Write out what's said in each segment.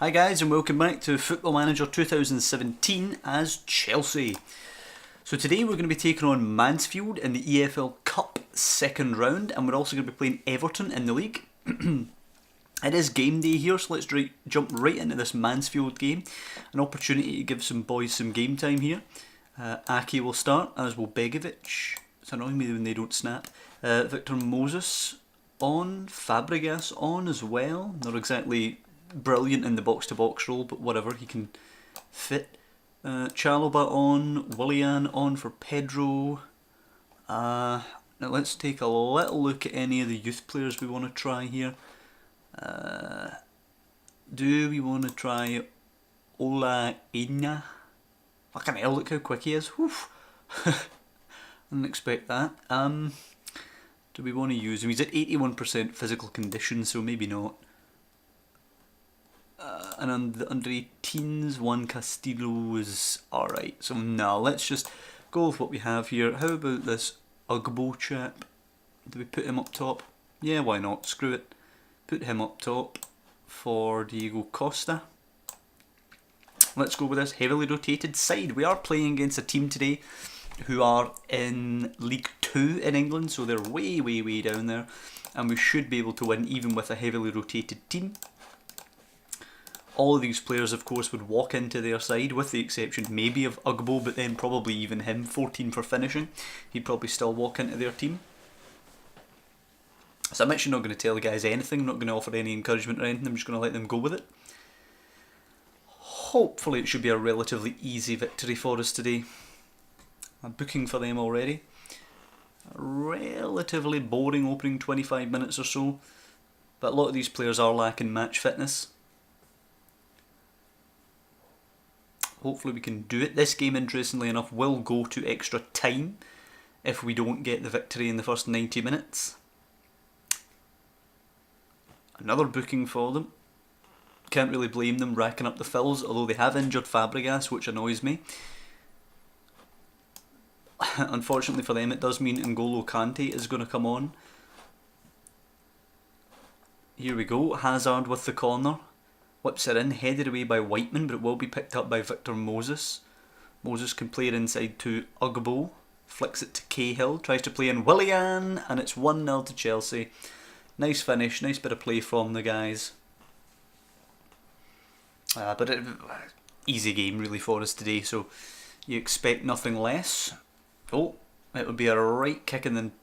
Hi guys and welcome back to Football Manager 2017 as Chelsea. So today we're going to be taking on Mansfield in the EFL Cup second round, and we're also going to be playing Everton in the league. It is game day here, so let's jump right into this Mansfield game. An opportunity to give some boys some game time here. Ake will start, as will Begovic. It's annoying me when they don't snap. Victor Moses on, Fabregas on as well. Not exactly brilliant in the box-to-box role, but whatever, he can fit. Chalobah on, Willian on for Pedro. Now let's take a little look at any of the youth players we want to try here. Do we want to try Ola Enya? Fucking hell, look how quick he is. Woof. Didn't expect that. Do we want to use him? He's at 81% physical condition, so maybe not. And on the under 18s, Juan Castillo is alright. So now let's just go with what we have here. How about this Ugbo chap? Do we put him up top? Yeah, why not? Screw it. Put him up top for Diego Costa. Let's go with this heavily rotated side. We are playing against a team today who are in League 2 in England, so they're way, way, way down there. And we should be able to win even with a heavily rotated team. All of these players, of course, would walk into their side, with the exception maybe of Ugbo, but then probably even him, 14 for finishing. He'd probably still walk into their team. So I'm actually not going to tell the guys anything, I'm not going to offer any encouragement or anything, I'm just going to let them go with it. Hopefully it should be a relatively easy victory for us today. I'm booking for them already. A relatively boring opening 25 minutes or so, but a lot of these players are lacking match fitness. Hopefully we can do it. This game, interestingly enough, will go to extra time if we don't get the victory in the first 90 minutes. Another booking for them. Can't really blame them racking up the fills, although they have injured Fabregas, which annoys me. Unfortunately for them, it does mean N'Golo Kante is going to come on. Here we go, Hazard with the corner. Whips it in, headed away by Whiteman, but it will be picked up by Victor Moses. Moses can play it inside to Ugbo. Flicks it to Cahill, tries to play in Willian, and it's 1-0 to Chelsea. Nice finish, nice bit of play from the guys. Easy game really for us today, so you expect nothing less. Oh, it would be a right kick and then,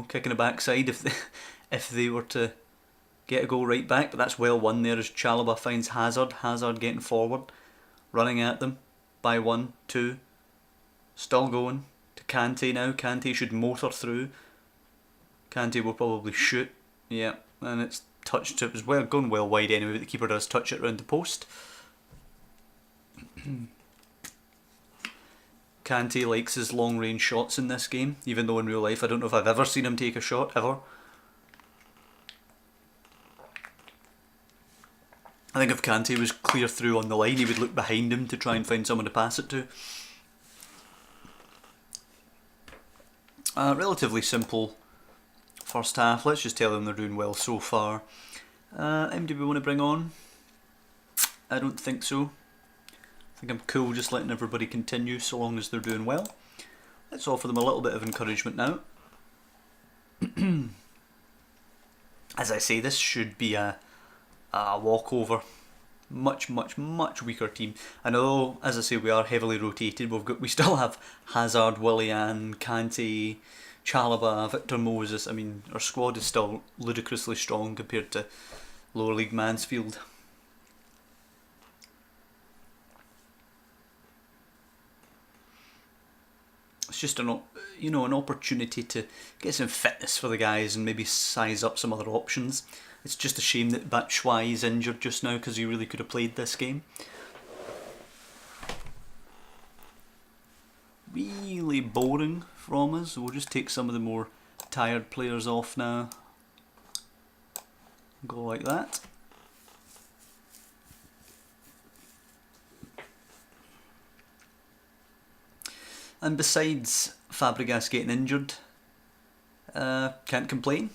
kicking the backside if they were to get a goal right back, but that's well won there as Chalobah finds Hazard. Hazard getting forward, running at them by 1, 2. Still going to Kante now. Kante should motor through. Kante will probably shoot. Yeah, and it's touched. It was going well wide anyway, but the keeper does touch it round the post. Kante likes his long range shots in this game, even though in real life I don't know if I've ever seen him take a shot, ever. I think if Kante was clear through on the line, he would look behind him to try and find someone to pass it to. Relatively simple first half. Let's just tell them they're doing well so far. Do we want to bring on? I don't think so. I think I'm cool just letting everybody continue so long as they're doing well. Let's offer them a little bit of encouragement now. As I say, this should be a walkover. Much, much, much weaker team. I know, as I say, we are heavily rotated. We still have Hazard, Willian, Kante, Chalobah, Victor Moses. I mean, our squad is still ludicrously strong compared to lower league Mansfield. It's just an opportunity to get some fitness for the guys and maybe size up some other options. It's just a shame that Batshuayi is injured just now because he really could have played this game. Really boring from us. We'll just take some of the more tired players off now. Go like that. And besides Fabregas getting injured, can't complain.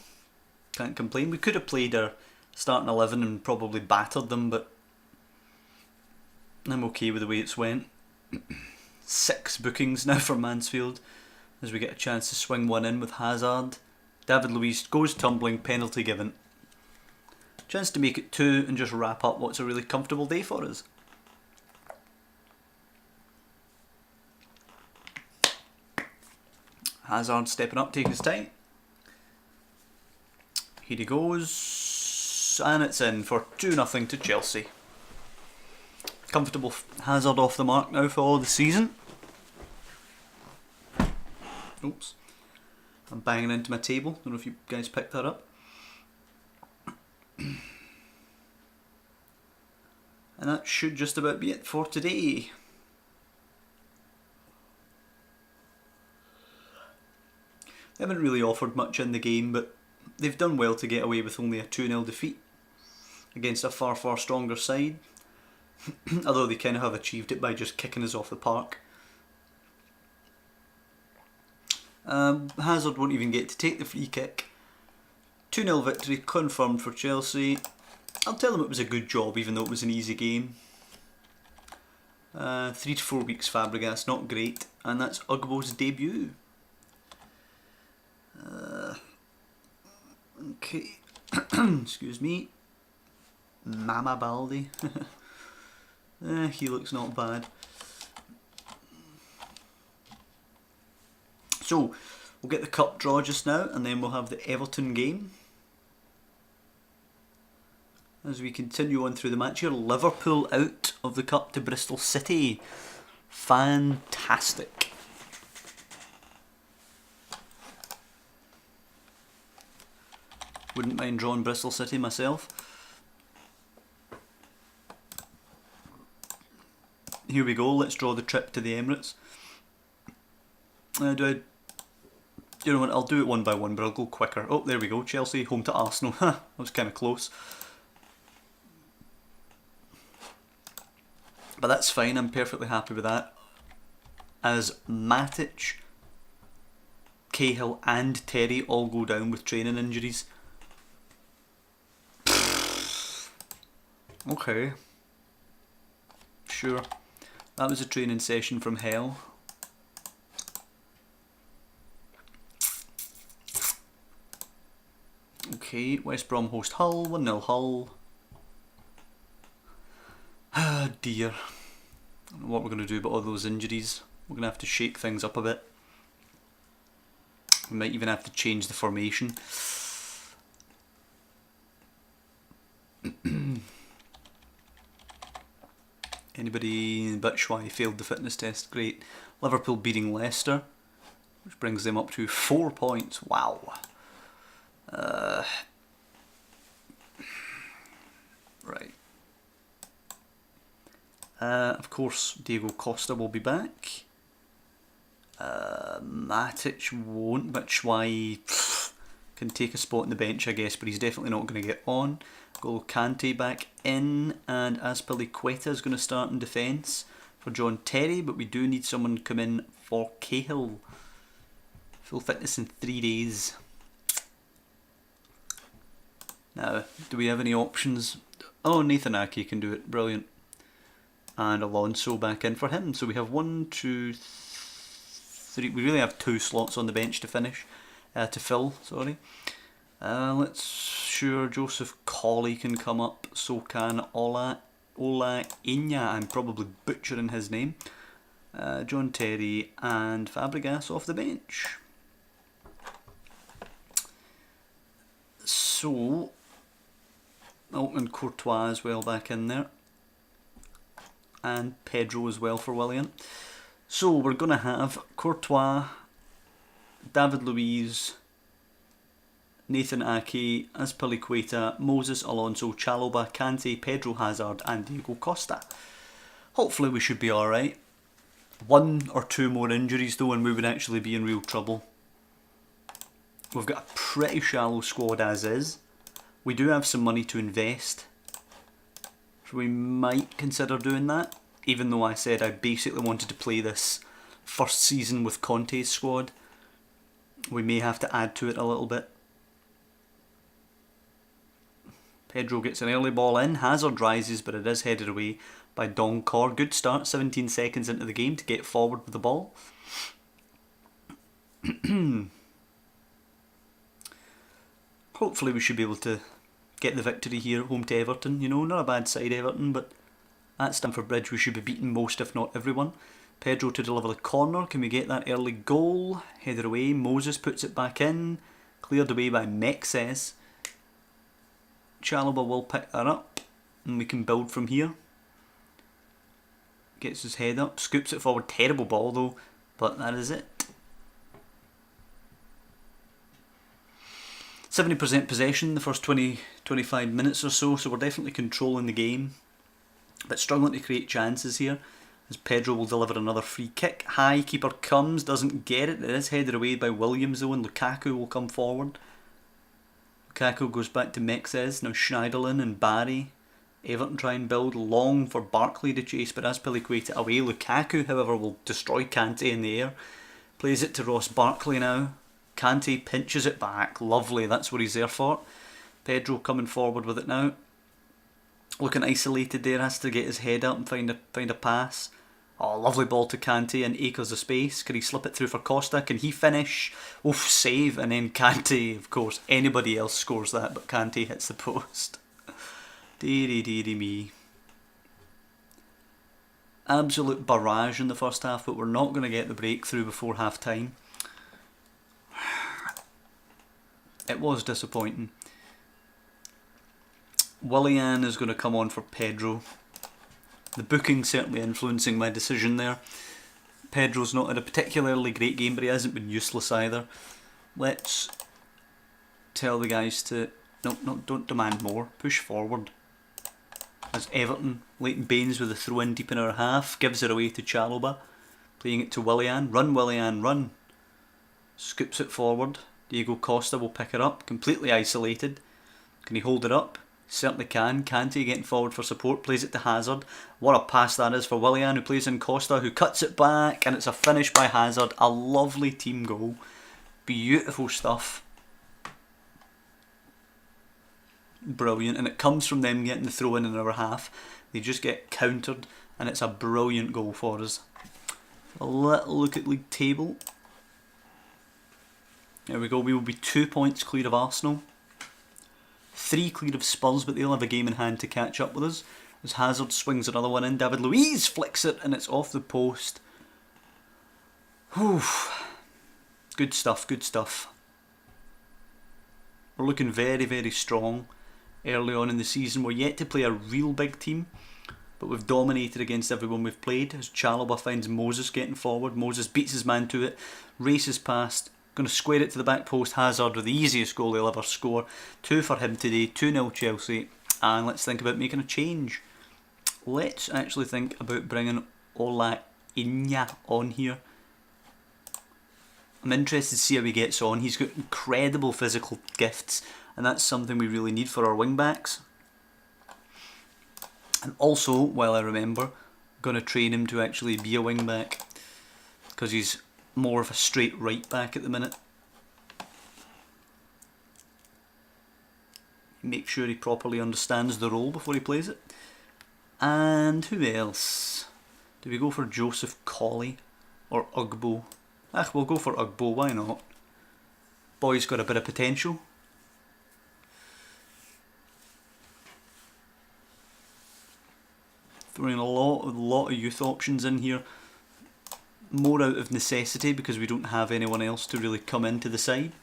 Can't complain. We could have played our starting 11 and probably battered them, but I'm okay with the way it's went. 6 bookings now for Mansfield as we get a chance to swing one in with Hazard. David Luiz goes tumbling, penalty given. Chance to make it 2 and just wrap up what's a really comfortable day for us. Hazard stepping up, taking his time. Here he goes, and it's in for 2-0 to Chelsea. Comfortable Hazard off the mark now for all the season. Oops. I'm banging into my table. Don't know if you guys picked that up. And that should just about be it for today. They haven't really offered much in the game, but they've done well to get away with only a 2-0 defeat against a far, far stronger side. Although they kind of have achieved it by just kicking us off the park. Hazard won't even get to take the free kick. 2-0 victory confirmed for Chelsea. I'll tell them it was a good job even though it was an easy game. 3 to 4 weeks Fabregas, not great. And that's Ugbo's debut. Okay, excuse me. Mama Baldi. He looks not bad. So, we'll get the cup draw just now and then we'll have the Everton game. As we continue on through the match here, Liverpool out of the cup to Bristol City. Fantastic. Wouldn't mind drawing Bristol City myself. Here we go, let's draw the trip to the Emirates. You know what, I'll do it one by one, but I'll go quicker. Oh, there we go, Chelsea, home to Arsenal. That was kind of close. But that's fine, I'm perfectly happy with that. As Matic, Cahill and Terry all go down with training injuries. Okay. Sure. That was a training session from hell. Okay, West Brom host Hull, 1-0 Hull. Ah dear. I don't know what we're going to do about all those injuries. We're going to have to shake things up a bit. We might even have to change the formation. Anybody? Batshuayi failed the fitness test. Great. Liverpool beating Leicester, which brings them up to 4 points. Wow. Right. Of course, Diego Costa will be back. Matic won't. Batshuayi can take a spot on the bench, I guess, but he's definitely not going to get on. Conte back in, and Azpilicueta is going to start in defence for John Terry, but we do need someone to come in for Cahill. Full fitness in 3 days. Now, do we have any options? Oh, Nathan Ake can do it, brilliant. And Alonso back in for him. So we have 1, 2, 3. We really have 2 slots on the bench to fill. Sorry. Sure, Joseph Colley can come up. So can Ola Inya. I'm probably butchering his name. John Terry and Fabregas off the bench. So, and Courtois as well back in there. And Pedro as well for Willian. So we're going to have Courtois, David Luiz, Nathan Ake, Azpilicueta, Moses, Alonso, Chalobah, Kante, Pedro Hazard and Diego Costa. Hopefully we should be alright. 1 or 2 more injuries though and we would actually be in real trouble. We've got a pretty shallow squad as is. We do have some money to invest. So we might consider doing that. Even though I said I basically wanted to play this first season with Conte's squad. We may have to add to it a little bit. Pedro gets an early ball in. Hazard rises, but it is headed away by Donkor. Good start, 17 seconds into the game to get forward with the ball. Hopefully we should be able to get the victory here at home to Everton. You know, not a bad side, Everton, but at Stamford Bridge we should be beating most, if not everyone. Pedro to deliver the corner. Can we get that early goal? Headed away. Moses puts it back in. Cleared away by Mexes. Chalobah will pick that up and we can build from here. Gets his head up, scoops it forward. Terrible ball though, but that is it. 70% possession the first 20-25 minutes or so, so we're definitely controlling the game, but struggling to create chances here, as Pedro will deliver another free kick. High, keeper comes, doesn't get it. It is headed away by Williams though, and Lukaku will come forward. Lukaku goes back to Mexes, now Schneiderlin and Barry. Everton try and build long for Barkley to chase, but as Piliqueta it away. Lukaku, however, will destroy Conte in the air. Plays it to Ross Barkley now. Conte pinches it back. Lovely, that's what he's there for. Pedro coming forward with it now. Looking isolated there, has to get his head up and find a pass. Oh, lovely ball to Conte and acres of space. Can he slip it through for Costa? Can he finish? Oof, save, and then Conte, of course. Anybody else scores that, but Conte hits the post. Deary me. Absolute barrage in the first half, but we're not going to get the breakthrough before half time. It was disappointing. Willian is going to come on for Pedro. The booking certainly influencing my decision there. Pedro's not had a particularly great game, but he hasn't been useless either. Let's tell the guys to... No, don't demand more. Push forward. As Everton, Leighton Baines with a throw in deep in our half, gives it away to Chalobah. Playing it to Willian. Run, Willian, run. Scoops it forward. Diego Costa will pick it up. Completely isolated. Can he hold it up? Certainly can. Kante getting forward for support, plays it to Hazard. What a pass that is for Willian, who plays in Costa, who cuts it back, and it's a finish by Hazard. A lovely team goal. Beautiful stuff. Brilliant, and it comes from them getting the throw in our half. They just get countered, and it's a brilliant goal for us. A little look at league table. There we go, we will be 2 points clear of Arsenal. 3 clear of Spurs, but they'll have a game in hand to catch up with us. As Hazard swings another one in, David Luiz flicks it and it's off the post. Whew. Good stuff, good stuff. We're looking very, very strong early on in the season. We're yet to play a real big team, but we've dominated against everyone we've played. As Chalobah finds Moses getting forward. Moses beats his man to it, races past. Going to square it to the back post. Hazard with the easiest goal he'll ever score. 2 for him today. 2-0 Chelsea. And let's think about making a change. Let's actually think about bringing Ola Inya on here. I'm interested to see how he gets on. He's got incredible physical gifts, and that's something we really need for our wing backs. And also, while I remember, I'm going to train him to actually be a wing back, because he's more of a straight right back at the minute. Make sure he properly understands the role before he plays it. And who else? Do we go for Joseph Colley or Ugbo? We'll go for Ugbo, why not? Boy's got a bit of potential. Throwing a lot of youth options in here. More out of necessity because we don't have anyone else to really come into the side.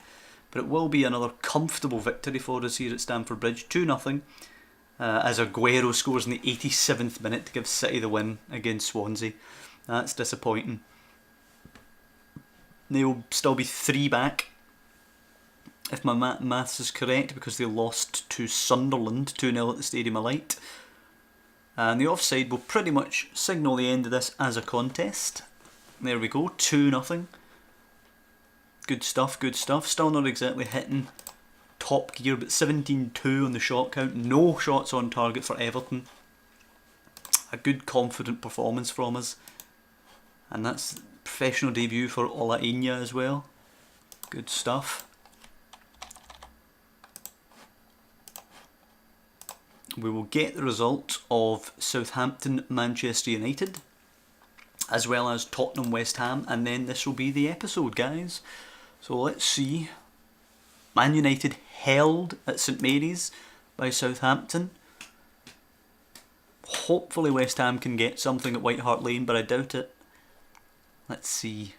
But it will be another comfortable victory for us here at Stamford Bridge. 2-0 as Aguero scores in the 87th minute to give City the win against Swansea. That's disappointing. They will still be 3 back if my maths is correct, because they lost to Sunderland 2-0 at the Stadium of Light. And the offside will pretty much signal the end of this as a contest. There we go, 2-0. Good stuff, good stuff. Still not exactly hitting top gear, but 17-2 on the shot count. No shots on target for Everton. A good confident performance from us. And that's professional debut for Ola Inya as well. Good stuff. we will get the result of Southampton, Manchester United, as well as Tottenham, West Ham, and then this will be the episode, guys. So let's see. Man United held at St Mary's by Southampton. Hopefully West Ham can get something at White Hart Lane, but I doubt it. Let's see.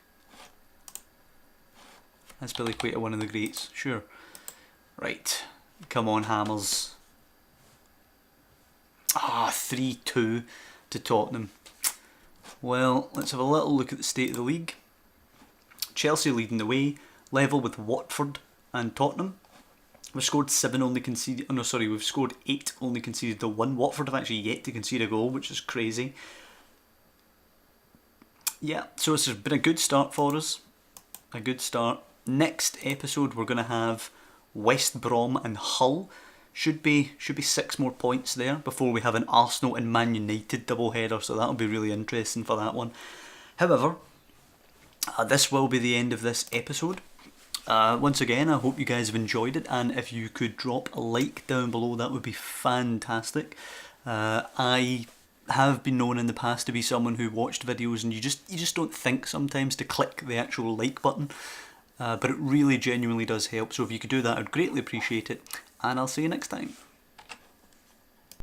That's Billy Quater, one of the greats, sure. Right, come on Hammers. 3-2 to Tottenham. Well, let's have a little look at the state of the league. Chelsea leading the way, level with Watford and Tottenham. We've scored 7, only conceded. Oh no, sorry, we've scored 8, only conceded the 1. Watford have actually yet to concede a goal, which is crazy. Yeah, so it's been a good start for us. A good start. Next episode, we're going to have West Brom and Hull. Should be 6 more points there before we have an Arsenal and Man United doubleheader, so that'll be really interesting for that one. However, this will be the end of this episode. Once again, I hope you guys have enjoyed it, and if you could drop a like down below, that would be fantastic. I have been known in the past to be someone who watched videos and you just don't think sometimes to click the actual like button, but it really genuinely does help, so if you could do that, I'd greatly appreciate it, and I'll see you next time.